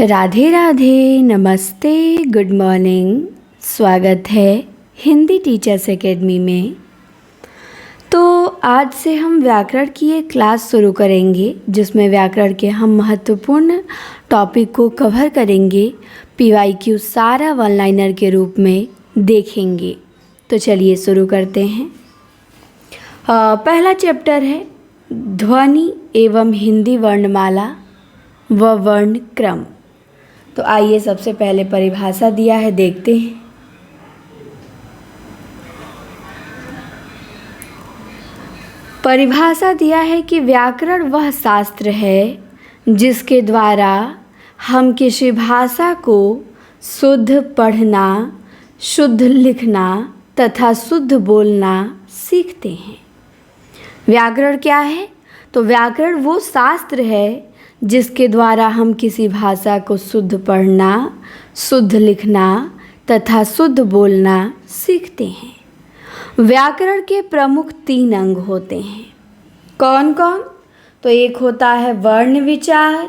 राधे राधे, नमस्ते, good morning. स्वागत है हिंदी टीचर्स एकेडमी में। तो आज से हम व्याकरण की एक क्लास शुरू करेंगे जिसमें व्याकरण के हम महत्वपूर्ण टॉपिक को कवर करेंगे, PYQ सारा वन लाइनर के रूप में देखेंगे। तो चलिए शुरू करते हैं। पहला चैप्टर है ध्वनि एवं हिंदी वर्णमाला व वर्ण क्रम। तो आइए सबसे पहले परिभाषा दिया है, देखते हैं। परिभाषा दिया है कि व्याकरण वह शास्त्र है जिसके द्वारा हम किसी भाषा को शुद्ध पढ़ना, शुद्ध लिखना तथा शुद्ध बोलना सीखते हैं। व्याकरण क्या है? तो व्याकरण वो शास्त्र है जिसके द्वारा हम किसी भाषा को शुद्ध पढ़ना, शुद्ध लिखना तथा शुद्ध बोलना सीखते हैं। व्याकरण के प्रमुख 3 अंग होते हैं। कौन कौन? तो एक होता है वर्ण विचार,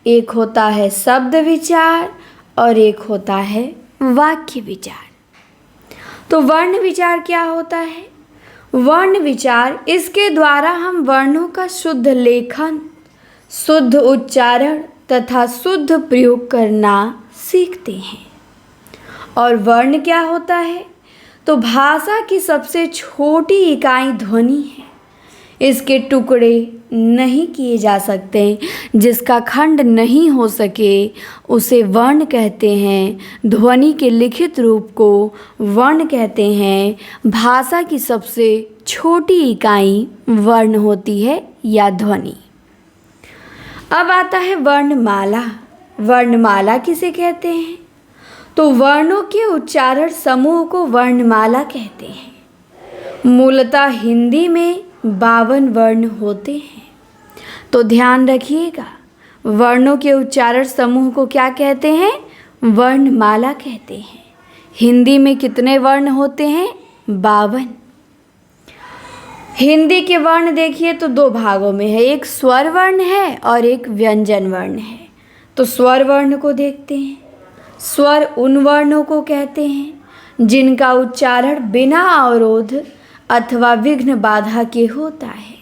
एक होता है शब्द विचार और एक होता है वाक्य विचार। तो वर्ण विचार क्या होता है? वर्ण विचार, इसके द्वारा हम वर्णों का शुद्ध लेखन, शुद्ध उच्चारण तथा शुद्ध प्रयोग करना सीखते हैं। और वर्ण क्या होता है? तो भाषा की सबसे छोटी इकाई ध्वनि है। इसके टुकड़े नहीं किए जा सकते, जिसका खंड नहीं हो सके उसे वर्ण कहते हैं। ध्वनि के लिखित रूप को वर्ण कहते हैं। भाषा की सबसे छोटी इकाई वर्ण होती है या ध्वनि। अब आता है वर्णमाला। वर्णमाला किसे कहते हैं? तो वर्णों के उच्चारण समूह को वर्णमाला कहते हैं। मूलतः हिंदी में 52 वर्ण होते हैं। तो ध्यान रखिएगा, वर्णों के उच्चारण समूह को क्या कहते हैं? वर्णमाला कहते हैं। हिंदी में कितने वर्ण होते हैं? 52। हिंदी के वर्ण देखिए तो 2 भागों में है, एक स्वर वर्ण है और एक व्यंजन वर्ण है। तो स्वर वर्ण को देखते हैं। स्वर उन वर्णों को कहते हैं जिनका उच्चारण बिना अवरोध अथवा विघ्न बाधा के होता है।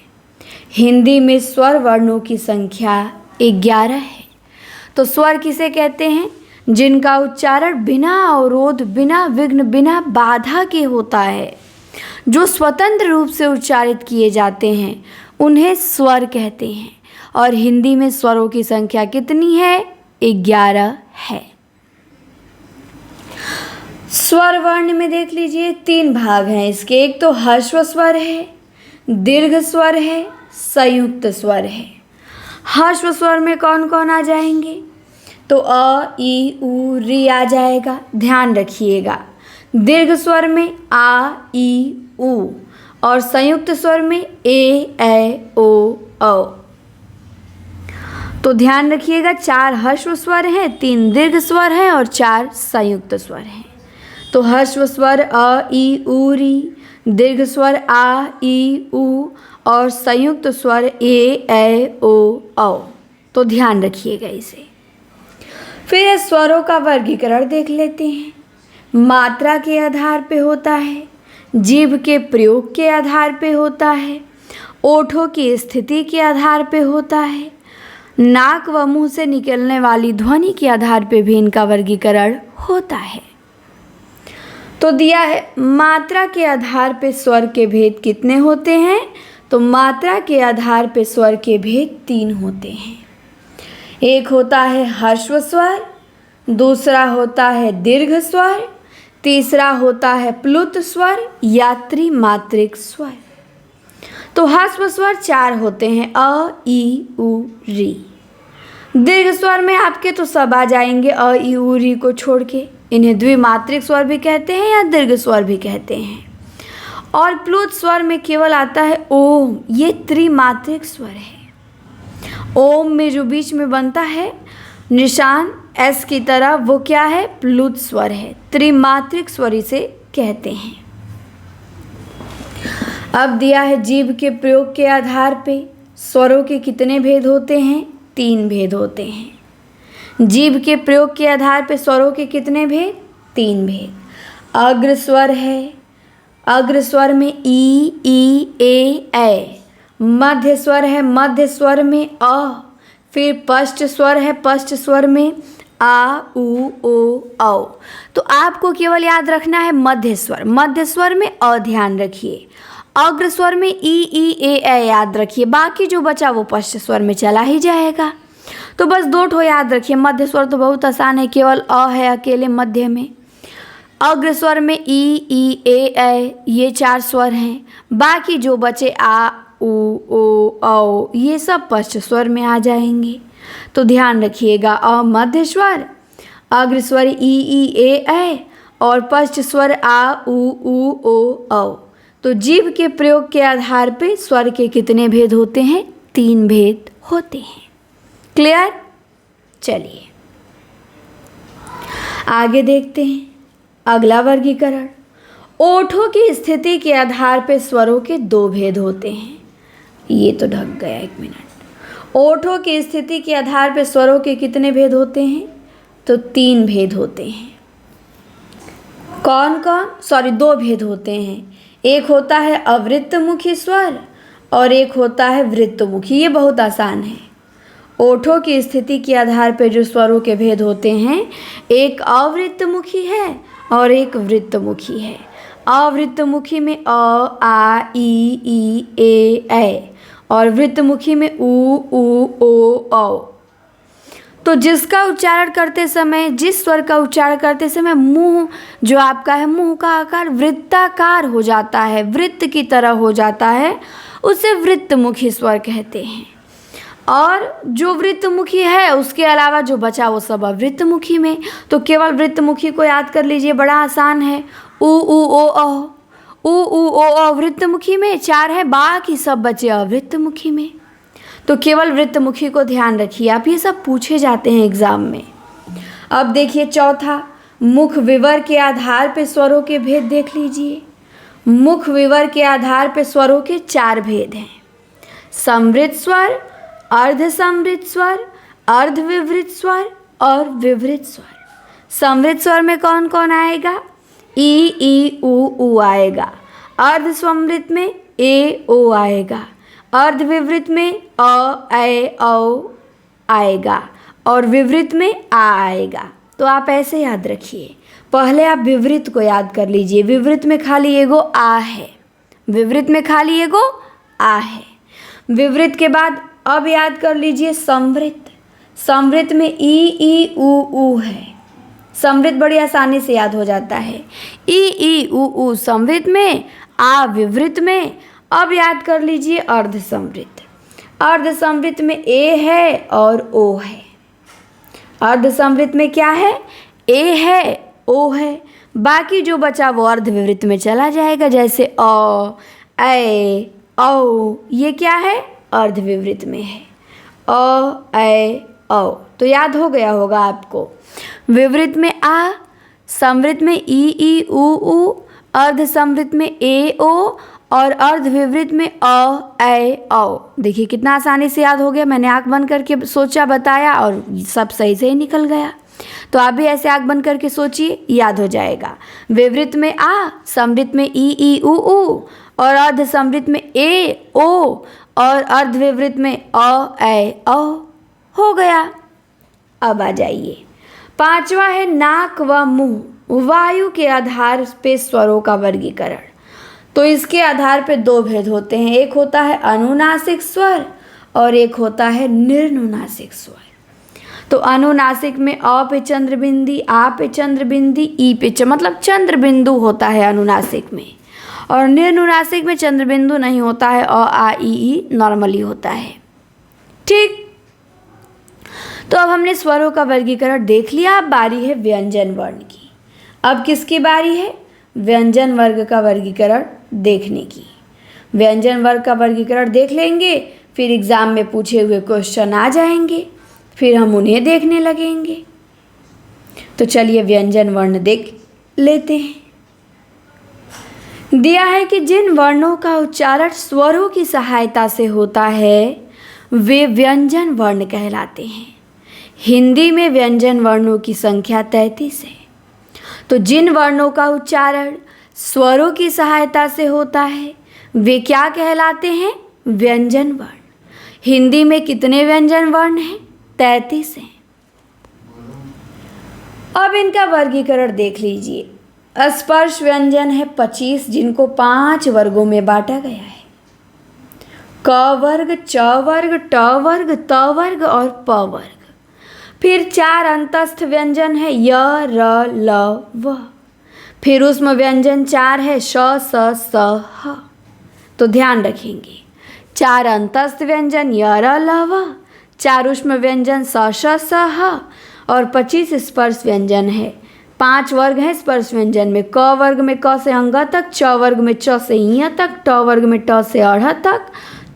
हिंदी में स्वर वर्णों की संख्या 11 है। तो स्वर किसे कहते हैं? जिनका उच्चारण बिना अवरोध, बिना विघ्न, बिना बाधा के होता है, जो स्वतंत्र रूप से उच्चारित किए जाते हैं, उन्हें स्वर कहते हैं। और हिंदी में स्वरों की संख्या कितनी है? 11 है। स्वर वर्ण में देख लीजिए 3 भाग हैं इसके। एक तो ह्रस्व स्वर है, दीर्घ स्वर है, संयुक्त स्वर है। ह्रस्व स्वर में कौन कौन आ जाएंगे? तो अ, ई, उ, री आ जाएगा, ध्यान रखिएगा। दीर्घ स्वर में आ, ई, उ और संयुक्त स्वर में ए, ऐ, ओ, औ। तो ध्यान रखिएगा, 4 ह्रस्व स्वर हैं, 3 दीर्घ स्वर हैं और 4 संयुक्त स्वर हैं। तो ह्रस्व स्वर अ, ई, उ, री, दीर्घ स्वर आ, ई, उ और संयुक्त स्वर ए, ऐ, ओ, औ। तो ध्यान रखिएगा इसे। फिर स्वरों का वर्गीकरण देख लेते हैं। मात्रा के आधार पे होता है, जीभ के प्रयोग के आधार पे होता है, ओठों की स्थिति के आधार पे होता है, नाक व मुंह से निकलने वाली ध्वनि के आधार पे भी इनका वर्गीकरण होता है। तो दिया है मात्रा के आधार पे स्वर के भेद कितने होते हैं? तो मात्रा के आधार पे स्वर के भेद 3 होते हैं। एक होता है ह्रस्व स्वर, दूसरा होता है दीर्घ स्वर, तीसरा होता है प्लुत स्वर या त्रिमात्रिक स्वर। तो ह्रस्व स्वर 4 होते हैं, अ, ई, उ, री। दीर्घ स्वर में आपके तो सब आ जाएंगे अ, ई, उ, री को छोड़ के। इन्हें द्विमात्रिक स्वर भी कहते हैं या दीर्घ स्वर भी कहते हैं। और प्लुत स्वर में केवल आता है ओम, ये त्रिमात्रिक स्वर है। ओम में जो बीच में बनता है निशान एस की तरह, वो क्या है? प्लुत स्वर है। त्रिमात्रिक स्वर इसे कहते हैं। अब दिया है जीभ के प्रयोग के आधार पे स्वरों के कितने भेद होते हैं? 3 भेद होते हैं। जीभ के प्रयोग के आधार पर स्वरों के कितने भेद? 3 भेद। अग्र स्वर है, अग्र स्वर में ई ए। मध्य स्वर है, मध्य स्वर में अ। फिर पश्च स्वर है, पश्च स्वर में आ उ ओ औ। तो आपको केवल याद रखना है मध्य स्वर, मध्य स्वर में अ ध्यान रखिए। अग्र स्वर में ई ए याद रखिए, बाकी जो बचा वो पश्च स्वर में चला ही जाएगा। तो बस 2 ठो याद रखिए। मध्य स्वर तो बहुत आसान है, केवल अ है अकेले मध्य में। अग्र स्वर में ई ए ये 4 स्वर हैं। बाकी जो बचे आ उ ओ औ ये सब पश्च स्वर में आ जाएंगे। तो ध्यान रखिएगा, अ मध्य स्वर, अग्र स्वर ई ए और पश्च स्वर आ उ ओ औ। तो जीभ के प्रयोग के आधार पे स्वर के कितने भेद होते हैं? 3 भेद होते हैं। क्लियर? चलिए आगे देखते हैं अगला वर्गीकरण। ओठों की स्थिति के आधार पर स्वरों के 2 भेद होते हैं। ये तो ढक गया, 1 मिनट। ओठों की स्थिति के आधार पर स्वरों के कितने भेद होते हैं? तो 3 भेद होते हैं। कौन कौन? 2 भेद होते हैं। एक होता है अवृत्तमुखी स्वर और एक होता है वृत्तमुखी। ये बहुत आसान है। ओठों की स्थिति के आधार पर जो स्वरों के भेद होते हैं, एक अवृत्तमुखी है और एक वृत्तमुखी है। अवृत्तमुखी में अ आ ई ए और वृत्तमुखी में उ ओ औ। तो जिसका उच्चारण करते समय, जिस स्वर का उच्चारण करते समय मुंह जो आपका है, मुंह का आकार वृत्ताकार हो जाता है, वृत्त की तरह हो जाता है, उसे वृत्तमुखी स्वर कहते हैं। और जो वृत्तमुखी है उसके अलावा जो बचा वो सब अवृत्तमुखी में। तो केवल वृत्तमुखी को याद कर लीजिए, बड़ा आसान है। उ ओ औ, उ ओ वृत्तमुखी में 4 है, बाकी सब बचे अवृत्तमुखी में। तो केवल वृत्तमुखी को ध्यान रखिए, आप ये सब पूछे जाते हैं एग्जाम में। अब देखिए चौथा, मुख विवर के आधार पर स्वरों के भेद देख लीजिए। मुख विवर के आधार पर स्वरों के 4 भेद हैं। समृद्ध स्वर, अर्ध समृद्ध स्वर, अर्ध विवृत स्वर और विवृत स्वर। समृद्ध स्वर में कौन कौन आएगा? ई उ आएगा। अर्ध समृद्ध में ए ओ आएगा। अर्ध विवृत में अ ए औ आएगा और विवृत में आ आएगा। तो आप ऐसे याद रखिए। पहले आप विवृत को याद कर लीजिए। विवृत में खाली एगो आ है, विवृत में खाली एगो आ है। विवृत के बाद अब याद कर लीजिए समृद्ध। समृद्ध में ई उ है। समृद्ध बड़ी आसानी से याद हो जाता है। ई उ समृद्ध में, आ विवृत में। अब याद कर लीजिए अर्ध समृद्ध। अर्ध समृद्ध में ए है और ओ है। अर्ध समृद्ध में क्या है? ए है, ओ है। बाकी जो बचा वो अर्ध विवृत में चला जाएगा, जैसे अ ए औ। ये क्या है? अर्ध विवृत में है, अ ए औ। तो याद हो गया होगा आपको। विवृत में आ, समृद्ध में ई उ, अर्ध समृद्ध में ए ओ और अर्ध विवृत में अ ए औ। देखिए कितना आसानी से याद हो गया। मैंने आँख बंद करके सोचा, बताया और सब सही से ही निकल गया। तो आप भी ऐसे आँख बंद करके सोचिए, याद हो जाएगा। विवृत में आ, समृद्ध में ई उ और अर्ध समृद्ध में ए ओ और अर्ध विवृत में अ ए औ। हो गया। अब आ जाइए, 5वां है नाक व मुंह वायु के आधार पे स्वरों का वर्गीकरण। तो इसके आधार पे 2 भेद होते हैं। एक होता है अनुनासिक स्वर और एक होता है निर्नुनासिक स्वर। तो अनुनासिक में अ पे चंद्र बिंदी, आ पे चंद्र बिंदी, ई पे मतलब चंद्र बिंदु होता है अनुनासिक में। और निर्नुनासिक में चंद्र बिंदु नहीं होता है, अ आ ई नॉर्मली होता है। ठीक। तो अब हमने स्वरों का वर्गीकरण देख लिया। अब बारी है व्यंजन वर्ण की। अब किसकी बारी है? व्यंजन वर्ग का वर्गीकरण देखने की। व्यंजन वर्ग का वर्गीकरण देख लेंगे, फिर एग्जाम में पूछे हुए क्वेश्चन आ जाएंगे, फिर हम उन्हें देखने लगेंगे। तो चलिए व्यंजन वर्ण देख लेते हैं। दिया है कि जिन वर्णों का उच्चारण स्वरों की सहायता से होता है वे व्यंजन वर्ण कहलाते हैं। हिंदी में व्यंजन वर्णों की संख्या 33 है। तो जिन वर्णों का उच्चारण स्वरों की सहायता से होता है वे क्या कहलाते हैं? व्यंजन वर्ण। हिंदी में कितने व्यंजन वर्ण हैं? 33 हैं। अब इनका वर्गीकरण देख लीजिए। स्पर्श व्यंजन है 25, जिनको 5 वर्गों में बांटा गया है। क वर्ग, च वर्ग, ट वर्ग, त वर्ग और प वर्ग। फिर 4 अंतस्थ व्यंजन है य, र, ल, व। फिर ऊष्म व्यंजन 4 है श, स, स, ह। तो ध्यान रखेंगे, 4 अंतस्थ व्यंजन य, र, ल, व, 4 ऊष्म व्यंजन स, श, स, ह और 25 स्पर्श व्यंजन है। 5 वर्ग हैं स्पर्श व्यंजन में। क वर्ग में क से अंग तक, च वर्ग में च से इ तक, ट वर्ग में ट से अढ़ तक,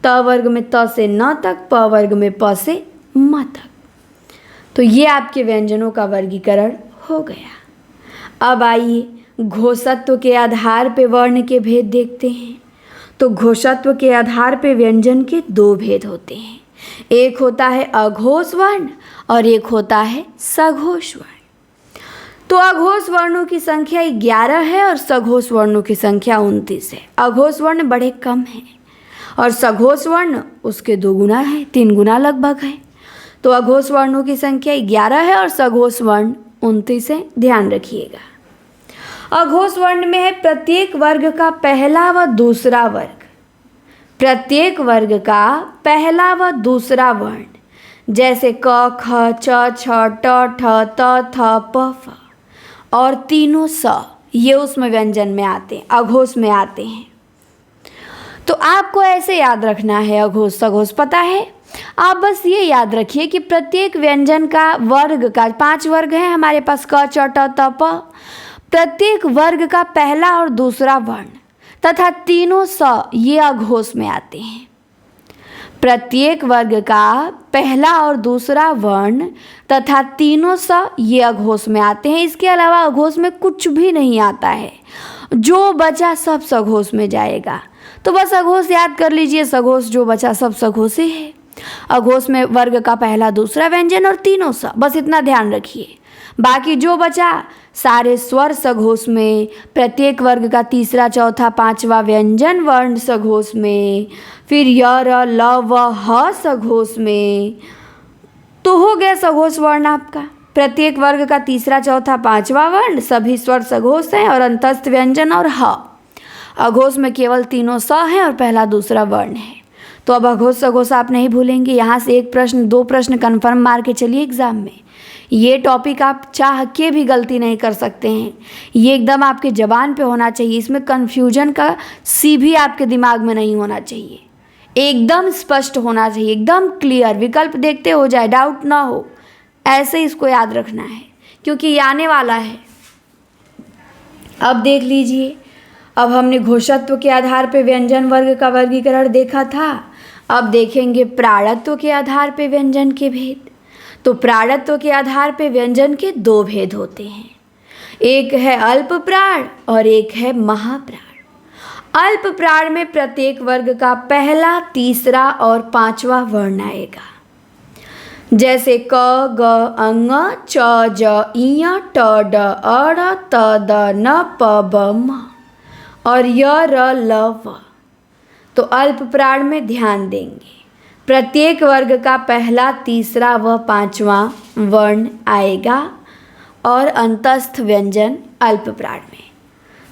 त वर्ग में त से न तक, प वर्ग में प से म तक। तो ये आपके व्यंजनों का वर्गीकरण हो गया। अब आइए घोषत्व के आधार पे वर्ण के भेद देखते हैं। तो घोषत्व के आधार पे व्यंजन के 2 भेद होते हैं। एक होता है अघोष वर्ण और एक होता है सघोष वर्ण। तो अघोष वर्णों की संख्या 11 है और सघोष वर्णों की संख्या 29 है। अघोष वर्ण बड़े कम हैं और सघोष वर्ण उसके 2 गुना है, 3 गुना लगभग है। तो अघोष वर्णों की संख्या 11 है और सघोष वर्ण 29 है। ध्यान रखिएगा। अघोष वर्ण में है प्रत्येक वर्ग का पहला व दूसरा वर्ग। प्रत्येक वर्ग का पहला व दूसरा वर्ण, जैसे क, ख, छ, छ, ट, ठ, त, थ, प, फ और तीनों स, ये उसमें व्यंजन में आते हैं, अघोष में आते हैं। तो आपको ऐसे याद रखना है, अघोष सघोष पता है। आप बस ये याद रखिए कि प्रत्येक व्यंजन का वर्ग का 5 वर्ग हैं हमारे पास, क, च, ट, त, प। प्रत्येक वर्ग का पहला और दूसरा वर्ण तथा तीनों स ये अघोष में आते हैं। प्रत्येक वर्ग का पहला और दूसरा वर्ण तथा तीनों स ये अघोष में आते हैं। इसके अलावा अघोष में कुछ भी नहीं आता है, जो बचा सब सघोष में जाएगा। तो बस अघोष याद कर लीजिए, सघोष जो बचा सब सघोष ही है। अघोष में वर्ग का पहला दूसरा व्यंजन और तीनों स, बस इतना ध्यान रखिए। बाकी जो बचा सारे स्वर सघोष में, प्रत्येक वर्ग का तीसरा चौथा पांचवा व्यंजन वर्ण सघोष में, फिर य, र, ल, व, ह सघोष में। तो हो गया सघोष वर्ण आपका। प्रत्येक वर्ग का तीसरा चौथा पांचवा वर्ण, सभी स्वर सघोष हैं और अंतस्थ व्यंजन और ह। अघोष में केवल तीनों स हैं और पहला दूसरा वर्ण है। तो अब अघोष सघोष आप नहीं भूलेंगे। यहाँ से 1 प्रश्न 2 प्रश्न कन्फर्म मार के चलिए एग्जाम में। ये टॉपिक आप चाह के भी गलती नहीं कर सकते हैं, ये एकदम आपके जबान पे होना चाहिए। इसमें कन्फ्यूजन का सी भी आपके दिमाग में नहीं होना चाहिए, एकदम स्पष्ट होना चाहिए, एकदम क्लियर। विकल्प देखते हो जाए, डाउट ना हो, ऐसे इसको याद रखना है क्योंकि ये आने वाला है। अब देख लीजिए, अब हमने घोषत्व के आधार पे व्यंजन वर्ग का वर्गीकरण देखा था। अब देखेंगे प्राणत्व के आधार पे व्यंजन के भेद। तो प्राणत्व के आधार पे व्यंजन के 2 भेद होते हैं, एक है अल्प प्राण और एक है महाप्राण। अल्प प्राण में प्रत्येक वर्ग का पहला, तीसरा और पांचवा वर्ण आएगा, जैसे क, ग, अंग, च, ज, इ, ट, ड, अ, त, द, न, प, ब, म और य, र, ल, व। तो अल्प प्राण में ध्यान देंगे, प्रत्येक वर्ग का पहला, तीसरा व पांचवा वर्ण आएगा और अंतस्थ व्यंजन अल्प प्राण में।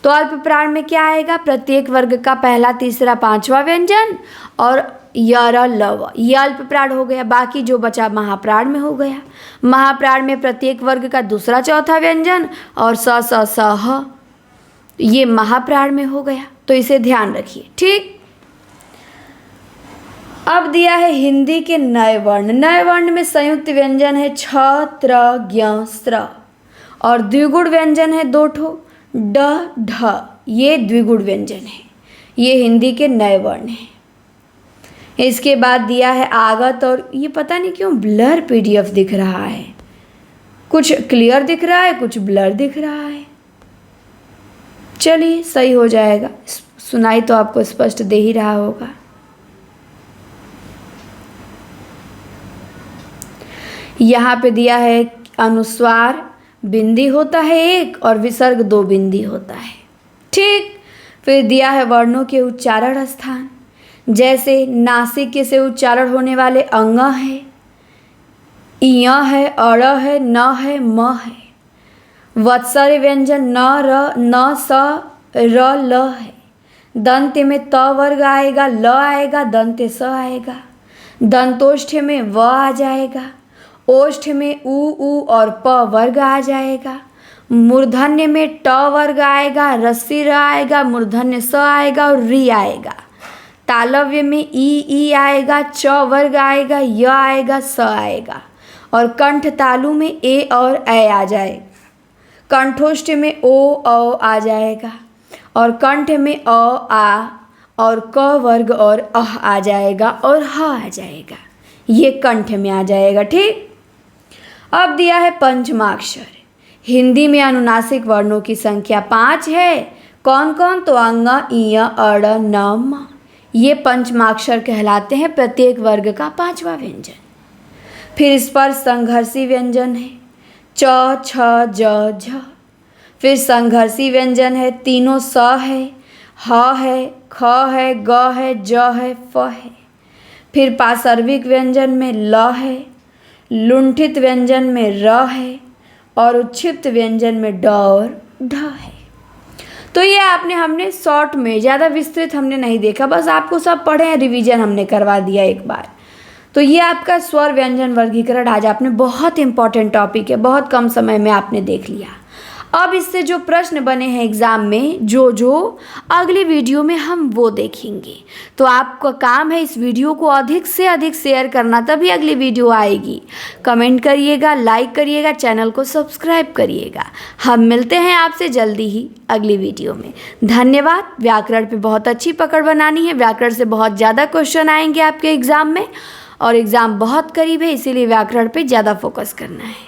तो अल्प प्राण में क्या आएगा? प्रत्येक वर्ग का पहला, तीसरा, पांचवा व्यंजन और य, र, ल, व, ये अल्प प्राण हो गया। बाकी जो बचा महाप्राण में हो गया। महाप्राण में प्रत्येक वर्ग का दूसरा, चौथा व्यंजन और स, स, स, ह, ये महाप्राण में हो गया। तो इसे ध्यान रखिए, ठीक। अब दिया है हिंदी के नए वर्ण। नए वर्ण में संयुक्त व्यंजन है छ, त्र, ज्ञ, स्त्र और द्विगुण व्यंजन है 2 ठो, ड, ढ। ये द्विगुण व्यंजन है, ये हिंदी के नए वर्ण हैं। इसके बाद दिया है आगत, और ये पता नहीं क्यों ब्लर PDF दिख रहा है, कुछ क्लियर दिख रहा है, कुछ ब्लर दिख रहा है। चलिए सही हो जाएगा, सुनाई तो आपको स्पष्ट दे ही रहा होगा। यहाँ पे दिया है अनुस्वार बिंदी होता है एक और विसर्ग 2 बिंदी होता है। ठीक। फिर दिया है वर्णों के उच्चारण स्थान, जैसे नासिक से उच्चारण होने वाले अंग है, इय है, अड़ है, न है, म है। वत्सर्य व्यंजन न, र, न, स, र, ल है। दंत में त वर्ग आएगा, ल आएगा, दंत स आएगा। दंतोष्ठ में व आ जाएगा। ओष्ठ में उ और प वर्ग आ जाएगा। मूर्धन्य में ट वर्ग आएगा, रस्सी र आएगा, मूर्धन्य स आएगा और री आएगा। तालव्य में ई आएगा, च वर्ग आएगा, य आएगा, स आएगा। और कंठ तालु में ए और ऐ आ जाएगा। कंठोष्ठ में ओ आ जाएगा और कंठ में अ आ और क वर्ग और अह आ जाएगा और ह आ जाएगा। ये कंठ में आ जाएगा। ठीक। अब दिया है पंचमाक्षर। हिंदी में अनुनासिक वर्णों की संख्या 5 है। कौन कौन? तो अंग, इय, अड़, न, म। ये पंचमाक्षर कहलाते हैं, प्रत्येक वर्ग का 5वां व्यंजन। फिर स्पर्श संघर्षी व्यंजन है, च, छ, ज, झ। फिर संघर्षी व्यंजन है, तीनों स है, ह है, ख है, ग है, ज है, फ है। फिर पाशर्विक व्यंजन में ल है, लुंठित व्यंजन में र है और उच्छिप्त व्यंजन में ड और ढ है। तो ये हमने शॉर्ट में, ज़्यादा विस्तृत हमने नहीं देखा, बस आपको सब पढ़े हैं, रिवीजन हमने करवा दिया एक बार। तो ये आपका स्वर व्यंजन वर्गीकरण आज आपने बहुत इंपॉर्टेंट टॉपिक है, बहुत कम समय में आपने देख लिया। अब इससे जो प्रश्न बने हैं एग्ज़ाम में, जो अगली वीडियो में हम वो देखेंगे। तो आपका काम है इस वीडियो को अधिक से अधिक शेयर करना, तभी अगली वीडियो आएगी। कमेंट करिएगा, लाइक करिएगा, चैनल को सब्सक्राइब करिएगा। हम मिलते हैं आपसे जल्दी ही अगली वीडियो में। धन्यवाद। व्याकरण पे बहुत अच्छी पकड़ बनानी है, व्याकरण से बहुत ज़्यादा क्वेश्चन आएंगे आपके एग्ज़ाम में और एग्ज़ाम बहुत करीब है, इसीलिए व्याकरण पे ज़्यादा फोकस करना है।